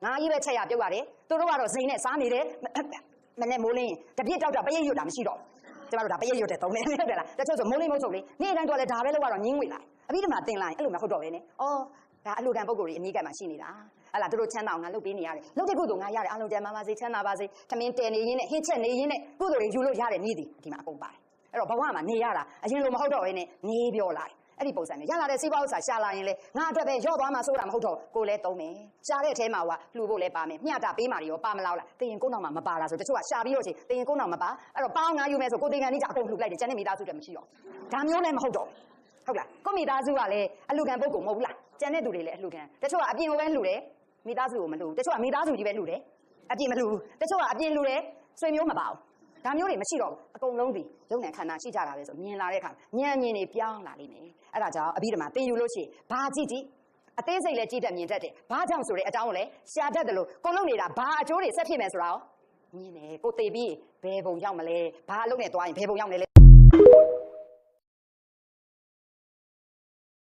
ငါကြီးပဲချက်ရပြုတ်ရတယ်သူတို့ကတော့စိန်နဲ့စားနေတယ်မနဲ့မိုးလင်းတပြည့်တောက်တာပရိတ်ရွတ်တာမရှိတော့ကျမတို့ဒါပရိတ်ရွတ်တဲ့သုံးနေတယ်လားတချို့ဆိုမိုးလင်းမဟုတ်ဆိုလေနေ့တိုင်းတော့လဲဒါပဲလောက်ကတော့ညင်းငွေလာအပြီးတမှာတင်လာရင်အဲ့လိုမဟုတ်တော့ပဲနဲ့အော်ဒါအလူကံပုံကိုယ်ကြီးအနီးကပ်မှာရှိနေတာဟလာသူတို့ချမ်းသာအောင်ငါလုပ်ပေးနေရတယ်လုပ်တဲ့ကုသိုလ်ငါရတယ်အလုံးကျမ်းပါစေချမ်းသာပါစေသမင်းတဲနေရင်းနဲ့ဟင်းချက်နေရင်းနဲ့ကုသိုလ်တွေယူလို့ရတယ်နည်းသည်ဒီမှာအကုန်ပါတယ်အဲ့တော့ဘဝမှာနေရတာအရင်လိုမဟုတ်တော့ဘဲနဲ့နေပြောလာအဲ့ဒီပုံစံနဲ့ရလာတဲ့စေပါဥစ္စာရှာလာရင်လေငါအတွက်ပဲရော့သွားမှစိုးတာမဟုတ်တော့ကိုလည်းသုံးမယ်ရှာတဲ့အထဲမှာကလှူဖို့လည်းပါမယ်မျှတာပေးမှရောပါမလားလားတင်ရင်ကိုနောက်မှာမပါလားဆိုတချို့ကရှာပြီးတော့ချင်းတင်ရင်ကိုနောက်မပါအဲ့တော့ပေါင်းငါယူမယ်ဆိုကိုတင်ကန်ကြီးကအကုန်လှူလိုက်တယ်ကျန်တဲ့မိသားစုတွေမရှိတော့ဒါမျိုးလည်းမဟုတ်တော့ဟုတ်လားကိုမိသားစုကလည်းအလူကံပုဂ္ဂိုလ်မဟုတ်ဘူးလားကျန်တဲ့သူတွေလည်းအလူကံတချို့ကအပြင်ကိုပဲလှူတယ်မိသားစုကိုမလှူတချို့ကမိသားစုကြီးပဲလှူတယ်အပြင်မလှူတချို့ကအပြင်လှူတယ်ဆွေမျိုးမပါဘူးဒါမျိုးတွေမရှိတော့ဘူးအကုန်လုံးဒီရုပ်နဲ့ခန္ဓာရှိကြတာပဲဆိုမြင်လာတဲ့အခါဉာဏ်မြင်တွေပြောင်းလာလိမ့်မယ်အဲ့ဒါကြောင့်အဘိဓမ္မာသင်ယူလို့ရှိရင်ဘာကြည့်အသေးစိတ်လည်းကြည့်တတ်မြင်တတ်တယ်ဘာကြောင့်ဆိုတဲ့အကြောင်းကိုလည်းရှာတတ်တယ်လို့ကိုလုံးနေတာဘာအကျိုးတွေဆက်ဖြစ်မယ်ဆိုတာကိုမြင်တယ်ကိုသိပြီးဘယ်ပုံရောက်မလဲဘာအလုပ်နဲ့သွားရင်ဘယ်ပုံရောက်နေလဲ